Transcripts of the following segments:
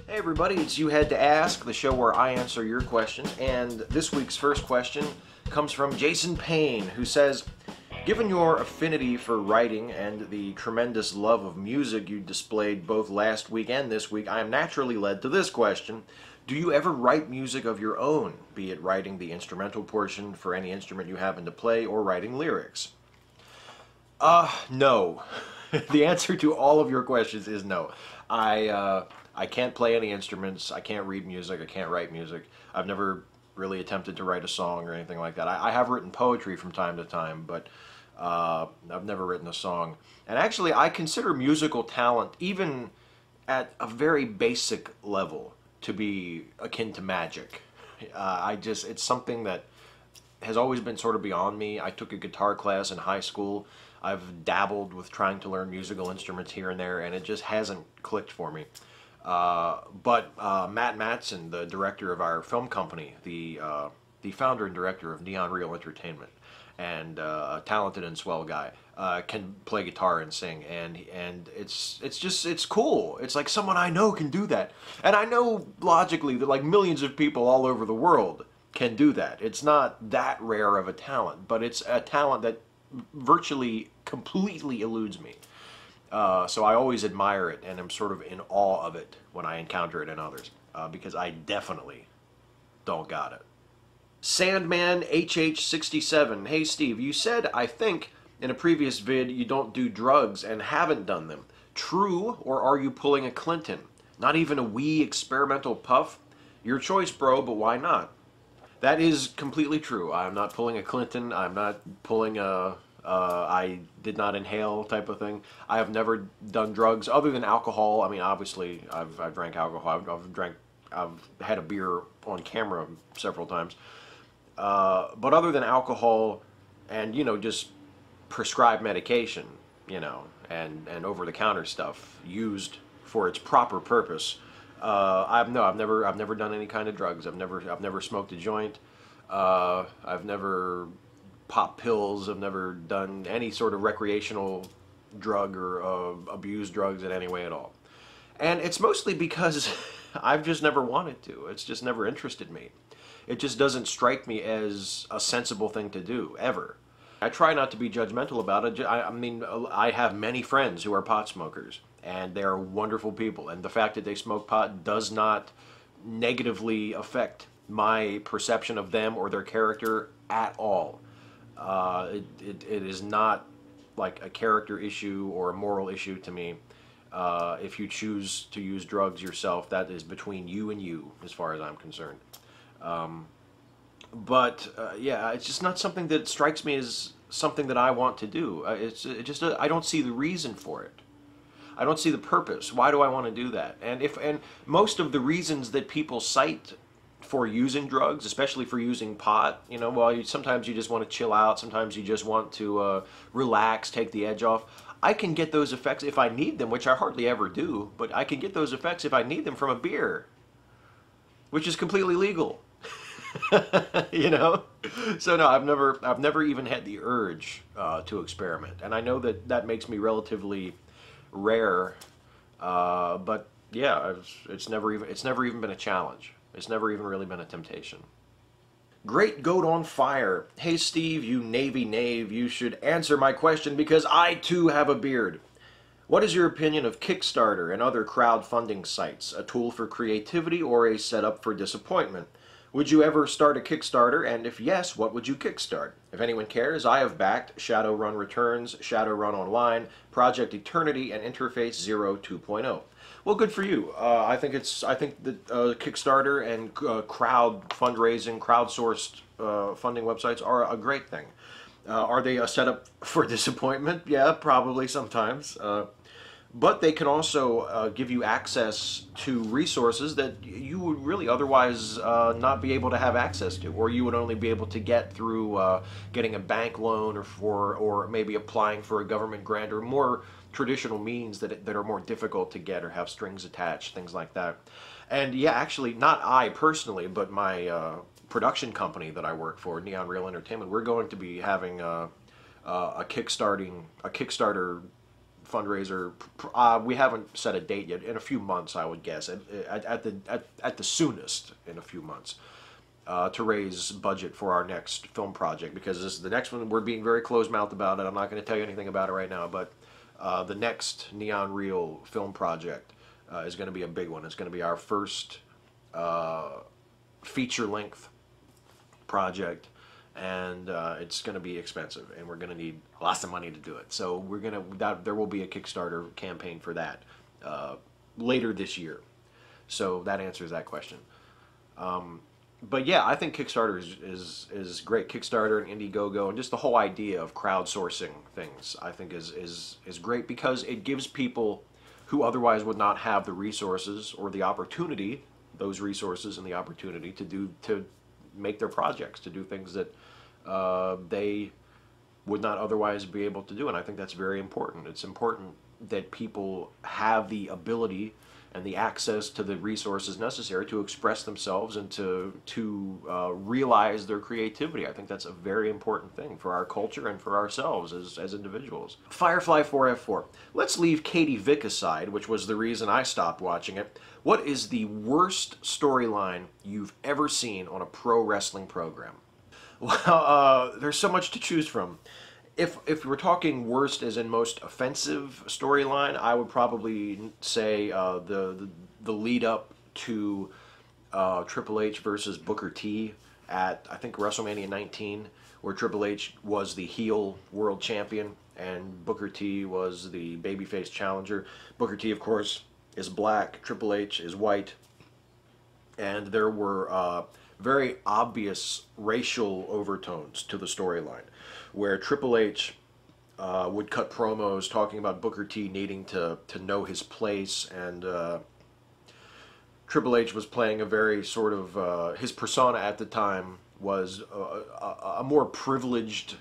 Hey everybody, it's You Had to Ask, the show where I answer your questions, and this week's first question comes from Jason Payne, who says, given your affinity for writing and the tremendous love of music you displayed both last week and this week, I am naturally led to this question. Do you ever write music of your own, be it writing the instrumental portion for any instrument you happen to play or writing lyrics? No. The answer to all of your questions is no. I can't play any instruments, I can't read music, I can't write music. I've never really attempted to write a song or anything like that. I have written poetry from time to time, but I've never written a song. And actually, I consider musical talent, even at a very basic level, to be akin to magic. It's something that has always been sort of beyond me. I took a guitar class in high school. I've dabbled with trying to learn musical instruments here and there, and it just hasn't clicked for me. But Matt Matson, the director of our film company, the founder and director of Neon Reel Entertainment, and a talented and swell guy, can play guitar and sing, and it's cool. It's like someone I know can do that, and I know logically that like millions of people all over the world can do that. It's not that rare of a talent, but it's a talent that virtually completely eludes me. So I always admire it and am sort of in awe of it when I encounter it in others, because I definitely don't got it. Sandman HH67, hey Steve, you said, I think, in a previous vid you don't do drugs and haven't done them. True, or are you pulling a Clinton? Not even a wee experimental puff? Your choice, bro, but why not? That is completely true. I'm not pulling a Clinton, I'm not pulling a I did not inhale type of thing. I have never done drugs other than alcohol. I mean, obviously, I've drank alcohol. I've had a beer on camera several times. But other than alcohol and, just prescribed medication, and over-the-counter stuff used for its proper purpose, I've never done any kind of drugs. I've never smoked a joint. I've never popped pills. I've never done any sort of recreational drug or abused drugs in any way at all. And it's mostly because I've just never wanted to. It's just never interested me. It just doesn't strike me as a sensible thing to do, ever. I try not to be judgmental about it. I mean, I have many friends who are pot smokers, and they're wonderful people. And the fact that they smoke pot does not negatively affect my perception of them or their character at all. It is not like a character issue or a moral issue to me. If you choose to use drugs yourself, that is between you and you, as far as I'm concerned. Yeah, it's just not something that strikes me as something that I want to do. I don't see the reason for it. I don't see the purpose. Why do I want to do that? And most of the reasons that people cite for using drugs, especially for using pot, sometimes you just want to chill out, sometimes you just want to relax, take the edge off. I can get those effects if I need them, which I hardly ever do, but I can get those effects if I need them from a beer, which is completely legal. So no, I've never even had the urge to experiment, and I know that makes me relatively rare, but yeah, it's never even been a challenge. It's never even really been a temptation. Great Goat on Fire. Hey Steve, you Navy knave, you should answer my question because I too have a beard. What is your opinion of Kickstarter and other crowdfunding sites? A tool for creativity or a setup for disappointment? Would you ever start a Kickstarter, and if yes, what would you kickstart? If anyone cares, I have backed Shadowrun Returns, Shadowrun Online, Project Eternity, and Interface Zero 2.0. Well, good for you. I think that Kickstarter and crowd fundraising, crowdsourced funding websites are a great thing. Are they a setup for disappointment? Yeah, probably sometimes. But they can also give you access to resources that you would really otherwise not be able to have access to, or you would only be able to get through getting a bank loan or maybe applying for a government grant or more traditional means that are more difficult to get or have strings attached, things like that. And yeah, actually, not I personally, but my production company that I work for, Neon Reel Entertainment, we're going to be having a Kickstarter fundraiser. We haven't set a date yet. In a few months, I would guess. At the soonest, in a few months. To raise budget for our next film project, because this is the next one. We're being very closed-mouthed about it. I'm not going to tell you anything about it right now, but the next Neon Reel film project is going to be a big one. It's going to be our first feature-length project, and it's going to be expensive, and we're going to need lots of money to do it. So there will be a Kickstarter campaign for that later this year. So that answers that question. But yeah, I think Kickstarter is great. Kickstarter and Indiegogo and just the whole idea of crowdsourcing things, I think is great, because it gives people who otherwise would not have the resources or the opportunity, those resources and the opportunity to make their projects, to do things that they would not otherwise be able to do. And I think that's very important. It's important that people have the ability and the access to the resources necessary to express themselves and to realize their creativity. I think that's a very important thing for our culture and for ourselves as individuals. Firefly 4F4. Let's leave Katie Vick aside, which was the reason I stopped watching it. What is the worst storyline you've ever seen on a pro wrestling program? Well, there's so much to choose from. If we're talking worst as in most offensive storyline, I would probably say the lead up to Triple H versus Booker T at, I think, WrestleMania 19, where Triple H was the heel world champion and Booker T was the babyface challenger. Booker T, of course, is black, Triple H is white, and there were very obvious racial overtones to the storyline, where Triple H would cut promos talking about Booker T needing to know his place, and Triple H was playing a very sort of, his persona at the time was a more privileged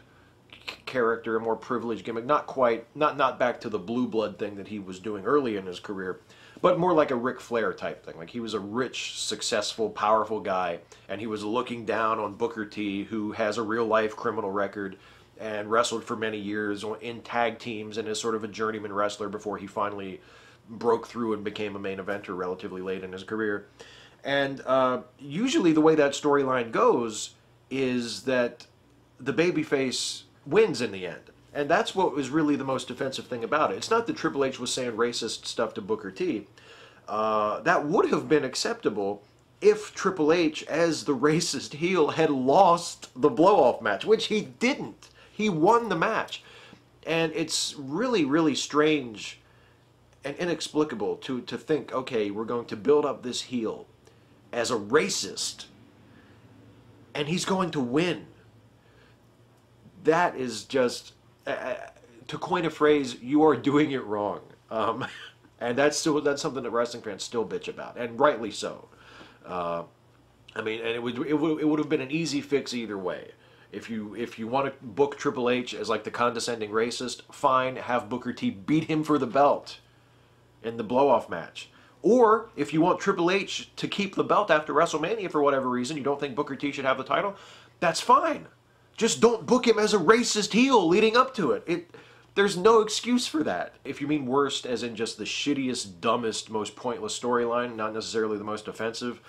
character, a more privileged gimmick, not back to the blue blood thing that he was doing early in his career, but more like a Ric Flair type thing. Like, he was a rich, successful, powerful guy, and he was looking down on Booker T, who has a real-life criminal record and wrestled for many years in tag teams and is sort of a journeyman wrestler before he finally broke through and became a main eventer relatively late in his career. And usually the way that storyline goes is that the babyface wins in the end. And that's what was really the most offensive thing about it. It's not that Triple H was saying racist stuff to Booker T. That would have been acceptable if Triple H, as the racist heel, had lost the blow-off match, which he didn't. He won the match. And it's really, really strange and inexplicable to think, okay, we're going to build up this heel as a racist, and he's going to win. That is just... to coin a phrase, you are doing it wrong, and that's something that wrestling fans still bitch about, and rightly so. I mean, and it would have been an easy fix either way. If you want to book Triple H as like the condescending racist, fine, have Booker T beat him for the belt in the blow-off match. Or if you want Triple H to keep the belt after WrestleMania for whatever reason, you don't think Booker T should have the title, that's fine. Just don't book him as a racist heel leading up to it. There's no excuse for that. If you mean worst as in just the shittiest, dumbest, most pointless storyline, not necessarily the most offensive,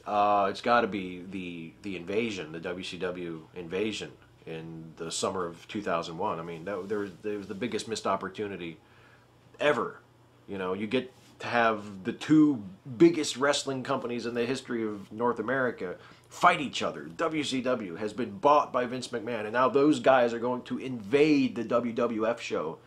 it's got to be the invasion, the WCW invasion in the summer of 2001. I mean, there was the biggest missed opportunity ever. You know, you get to have the two biggest wrestling companies in the history of North America fight each other. WCW has been bought by Vince McMahon, and now those guys are going to invade the WWF show.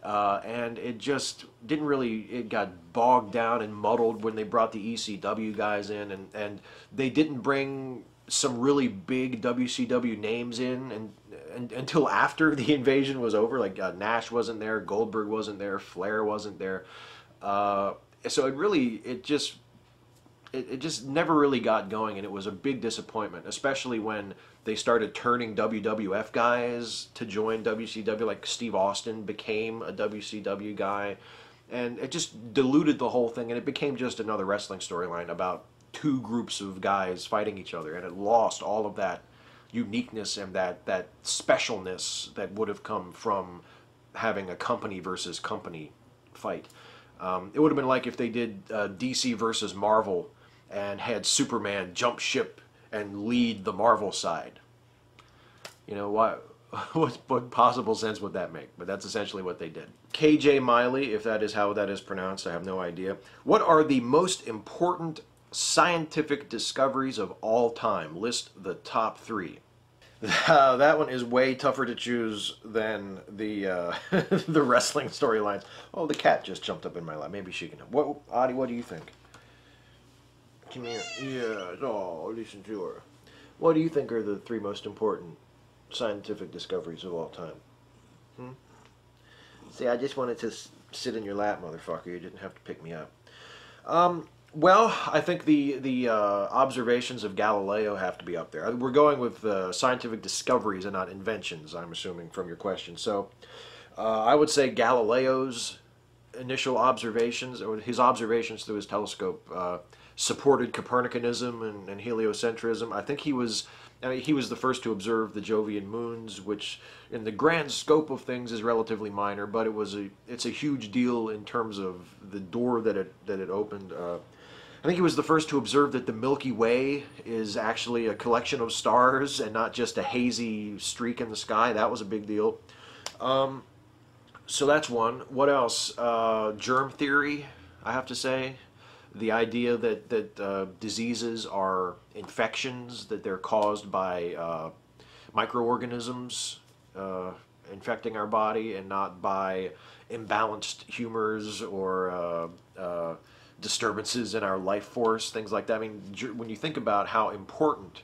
And it just didn't really, it got bogged down and muddled when they brought the ECW guys in, and they didn't bring some really big WCW names in and until after the invasion was over. Like Nash wasn't there, Goldberg wasn't there, Flair wasn't there. So it just never really got going, and it was a big disappointment, especially when they started turning WWF guys to join WCW, like Steve Austin became a WCW guy, and it just diluted the whole thing, and it became just another wrestling storyline about two groups of guys fighting each other, and it lost all of that uniqueness and that specialness that would have come from having a company versus company fight. It would have been like if they did DC versus Marvel and had Superman jump ship and lead the Marvel side. You know, what possible sense would that make? But that's essentially what they did. KJ Miley, if that is how that is pronounced, I have no idea. What are the most important scientific discoveries of all time? List the top 3. That one is way tougher to choose than the the wrestling storylines. Oh, the cat just jumped up in my lap. Maybe she can help. What, Adi, what do you think? Come here. Yeah. Oh, listen to her. What do you think are the 3 most important scientific discoveries of all time? Hmm? See, I just wanted to sit in your lap, motherfucker. You didn't have to pick me up. Well, I think the observations of Galileo have to be up there. We're going with scientific discoveries and not inventions, I'm assuming, from your question. So I would say Galileo's initial observations, or his observations through his telescope, supported Copernicanism and heliocentrism. I think he was the first to observe the Jovian moons, which in the grand scope of things is relatively minor, but it's a huge deal in terms of the door that it opened. I think he was the first to observe that the Milky Way is actually a collection of stars and not just a hazy streak in the sky. That was a big deal. So that's one. What else? Germ theory, I have to say. The idea that diseases are infections, that they're caused by microorganisms infecting our body and not by imbalanced humors or disturbances in our life force, things like that. I mean, when you think about how important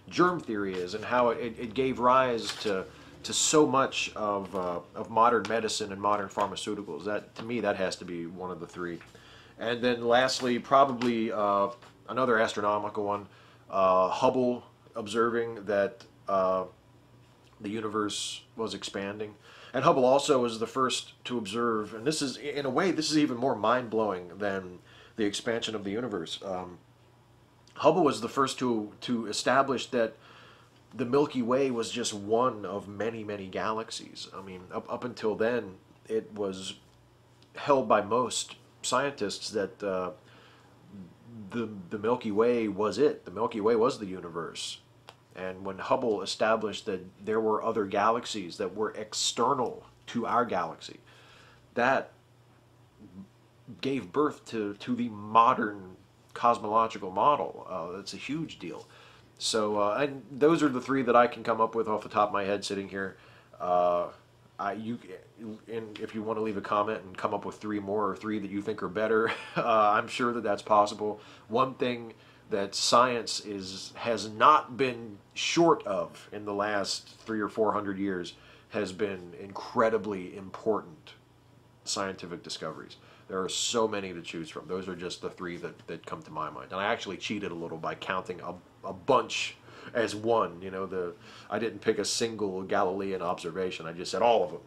germ theory is and how it gave rise to so much of modern medicine and modern pharmaceuticals, that to me that has to be one of the 3. And then lastly, probably another astronomical one, Hubble observing that the universe was expanding. And Hubble also was the first to observe, and this is, in a way, this is even more mind-blowing than the expansion of the universe. Hubble was the first to establish that the Milky Way was just one of many, many galaxies. I mean, up until then, it was held by most scientists that the Milky Way was it. The Milky Way was the universe. And when Hubble established that there were other galaxies that were external to our galaxy, that gave birth to the modern cosmological model. That's a huge deal. So, and those are the 3 that I can come up with off the top of my head sitting here. If you want to leave a comment and come up with 3 more or 3 that you think are better, I'm sure that that's possible. One thing that science has not been short of in the last 300 or 400 years has been incredibly important scientific discoveries. There are so many to choose from. Those are just the 3 that come to my mind. And I actually cheated a little by counting a bunch as one. You know, I didn't pick a single Galilean observation. I just said all of them.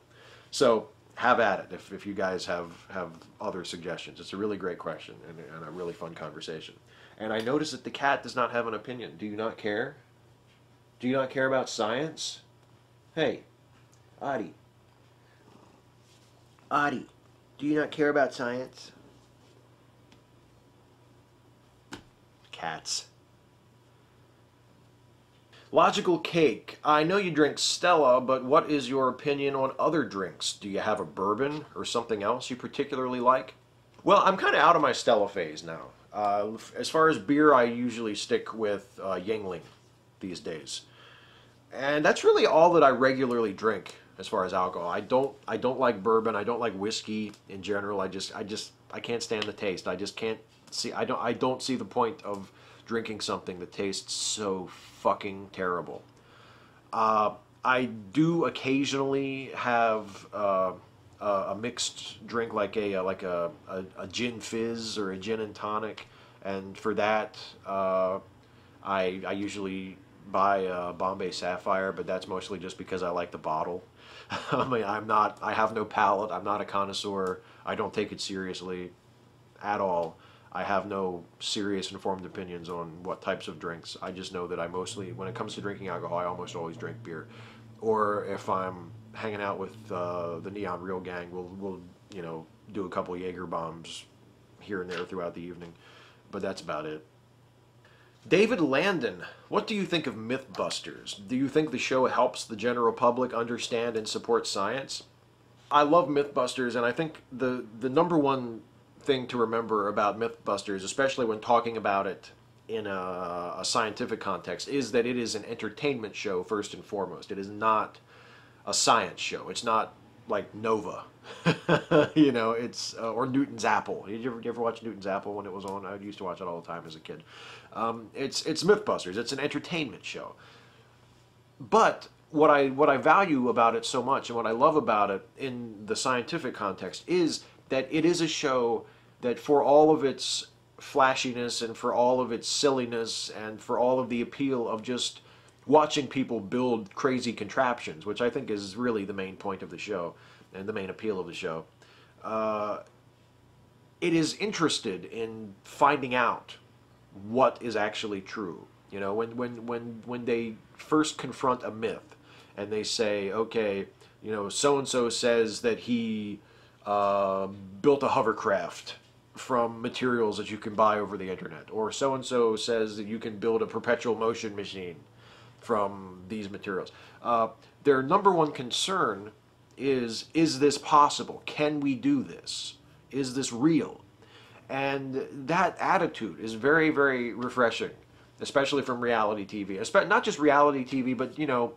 So have at it if you guys have other suggestions. It's a really great question and a really fun conversation. And I notice that the cat does not have an opinion. Do you not care? Do you not care about science? Hey, Adi. Adi. Do you not care about science? Cats. Logical Cake. I know you drink Stella, but what is your opinion on other drinks? Do you have a bourbon or something else you particularly like? Well, I'm kind of out of my Stella phase now. As far as beer, I usually stick with Yuengling these days. And that's really all that I regularly drink as far as alcohol. I don't like bourbon. I don't like whiskey in general. I can't stand the taste. I just can't see. I don't see the point of drinking something that tastes so fucking terrible. I do occasionally have a mixed drink like a gin fizz or a gin and tonic, and for that I usually buy Bombay Sapphire, but that's mostly just because I like the bottle. I mean, I have no palate. I'm not a connoisseur. I don't take it seriously at all. I have no serious informed opinions on what types of drinks. I just know that I mostly, when it comes to drinking alcohol, I almost always drink beer. Or if I'm hanging out with the Neon Reel gang. We'll you know, do a couple Jaeger bombs here and there throughout the evening, but that's about it. David Landon, what do you think of Mythbusters? Do you think the show helps the general public understand and support science? I love Mythbusters, and I think the number one thing to remember about Mythbusters, especially when talking about it in a scientific context, is that it is an entertainment show first and foremost. It is not a science show. It's not like Nova, you know. It's or Newton's Apple. Did you ever watch Newton's Apple when it was on? I used to watch it all the time as a kid. It's Mythbusters. It's an entertainment show. But what I value about it so much, and what I love about it in the scientific context, is that it is a show that, for all of its flashiness and for all of its silliness and for all of the appeal of just watching people build crazy contraptions, which I think is really the main point of the show and the main appeal of the show, it is interested in finding out what is actually true. You know, when they first confront a myth and they say, okay, you know, so and so says that he built a hovercraft from materials that you can buy over the internet, or so and so says that you can build a perpetual motion machine from these materials. Their number one concern is this possible? Can we do this? Is this real? And that attitude is very, very refreshing, especially from reality TV. Not just reality TV, but, you know,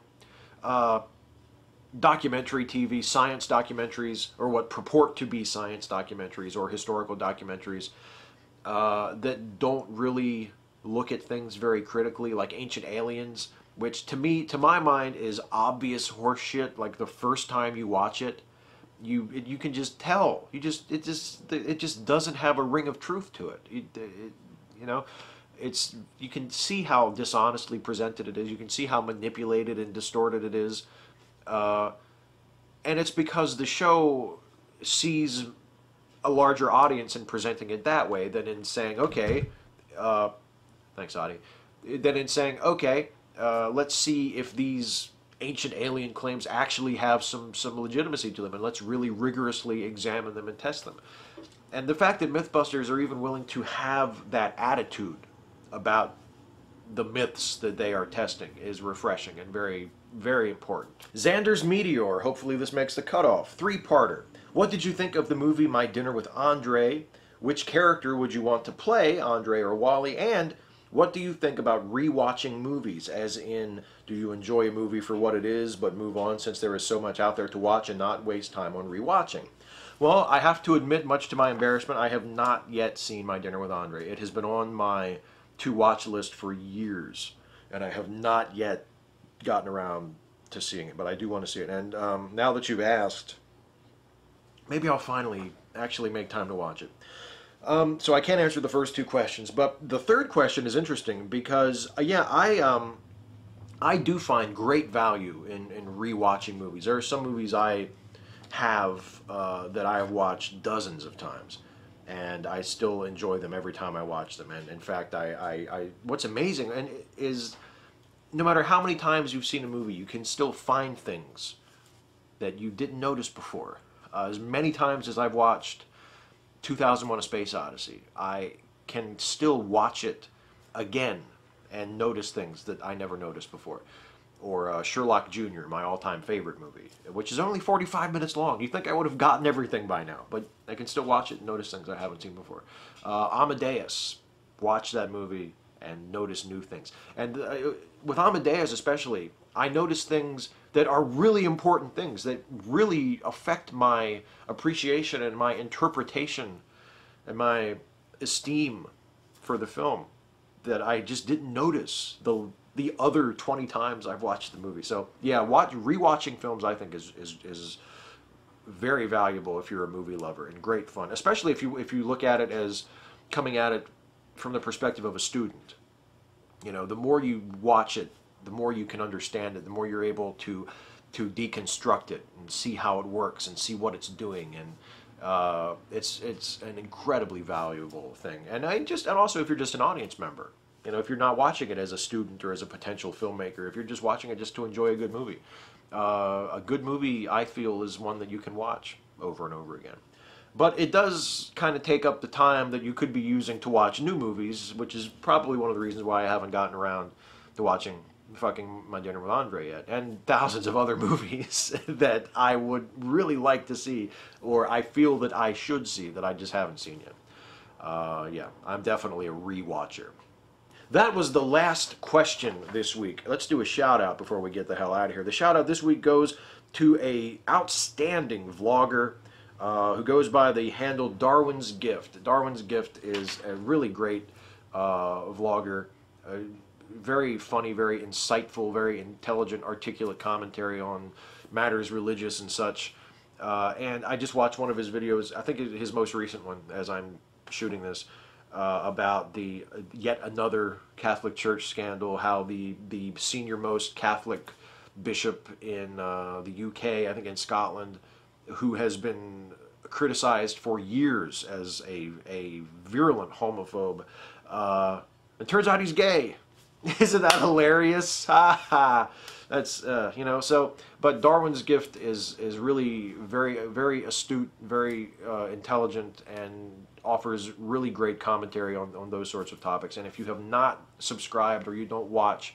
documentary TV, science documentaries, or what purport to be science documentaries or historical documentaries that don't really look at things very critically, like Ancient Aliens, which to my mind is obvious horseshit. Like the first time you watch it, you can just tell. It just doesn't have a ring of truth to it. You know, you can see how dishonestly presented it is. You can see how manipulated and distorted it is. And it's because the show sees a larger audience in presenting it that way than in saying, okay, thanks, Adi, than in saying, okay, let's see if these ancient alien claims actually have some legitimacy to them, and let's really rigorously examine them and test them. And the fact that Mythbusters are even willing to have that attitude about the myths that they are testing is refreshing and very, very important. Xander's Meteor, hopefully this makes the cutoff. Three-parter. What did you think of the movie My Dinner with Andre? Which character would you want to play, Andre or Wally? And what do you think about rewatching movies? As in, do you enjoy a movie for what it is, but move on since there is so much out there to watch and not waste time on rewatching? Well, I have to admit, much to my embarrassment, I have not yet seen My Dinner with Andre. It has been on my to-watch list for years, and I have not yet gotten around to seeing it, but I do want to see it. And now that you've asked, maybe I'll finally actually make time to watch it. So I can't answer the first two questions, but the third question is interesting because, yeah, I do find great value in rewatching movies. There are some movies I have that I have watched dozens of times, and I still enjoy them every time I watch them. And in fact, what's amazing is no matter how many times you've seen a movie, you can still find things that you didn't notice before. As many times as I've watched 2001: A Space Odyssey, I can still watch it again and notice things that I never noticed before. Or Sherlock Jr., my all-time favorite movie, which is only 45 minutes long. You'd think I would have gotten everything by now, but I can still watch it and notice things I haven't seen before. Amadeus, watch that movie and notice new things. And with Amadeus especially, I notice things that are really important things that really affect my appreciation and my interpretation and my esteem for the film that I just didn't notice the other 20 times I've watched the movie. So yeah, rewatching films I think is very valuable if you're a movie lover, and great fun, especially if you look at it as coming at it from the perspective of a student. You know, the more you watch it, the more you can understand it, the more you're able to deconstruct it and see how it works and see what it's doing, and it's an incredibly valuable thing. And also if you're just an audience member, you know, if you're not watching it as a student or as a potential filmmaker, if you're just watching it just to enjoy a good movie, A good movie, I feel, is one that you can watch over and over again. But it does kind of take up the time that you could be using to watch new movies, which is probably one of the reasons why I haven't gotten around to watching fucking My Dinner with Andre yet, and thousands of other movies that I would really like to see, or I feel that I should see, that I just haven't seen yet. Yeah, I'm definitely a rewatcher. That was the last question this week. Let's do a shout out before we get the hell out of here. The shout out this week goes to a outstanding vlogger who goes by the handle Darwin's Gift. Darwin's Gift is a really great vlogger. Very funny, very insightful, very intelligent, articulate commentary on matters religious and such. And I just watched one of his videos, I think his most recent one, as I'm shooting this, about the yet another Catholic Church scandal, how the senior most Catholic bishop in the UK, I think in Scotland, who has been criticized for years as a virulent homophobe, it turns out he's gay. Isn't that hilarious? Ha ha. That's you know, so, but Darwin's Gift is really very astute, very intelligent, and offers really great commentary on those sorts of topics. And if you have not subscribed or you don't watch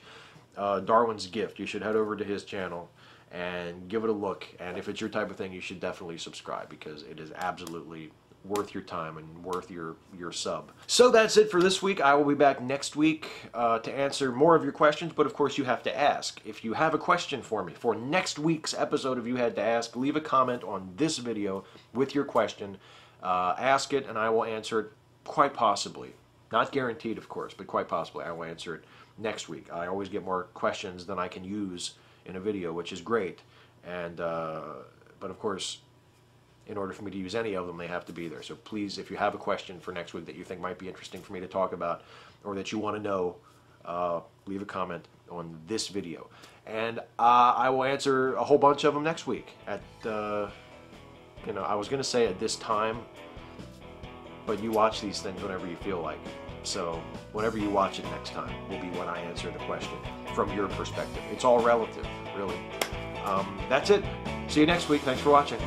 Darwin's Gift, you should head over to his channel and give it a look. And if it's your type of thing, you should definitely subscribe, because it is absolutely worth your time and worth your sub. So that's it for this week. I will be back next week to answer more of your questions, but of course you have to ask. If you have a question for me for next week's episode of You Had to Ask, leave a comment on this video with your question. Ask it and I will answer it, quite possibly. Not guaranteed, of course, but quite possibly I will answer it next week. I always get more questions than I can use in a video, which is great. And but of course, in order for me to use any of them, they have to be there. So please, if you have a question for next week that you think might be interesting for me to talk about, or that you want to know, leave a comment on this video. And I will answer a whole bunch of them next week at, you know, I was going to say at this time, but you watch these things whenever you feel like. So whenever you watch it next time will be when I answer the question from your perspective. It's all relative, really. That's it. See you next week. Thanks for watching.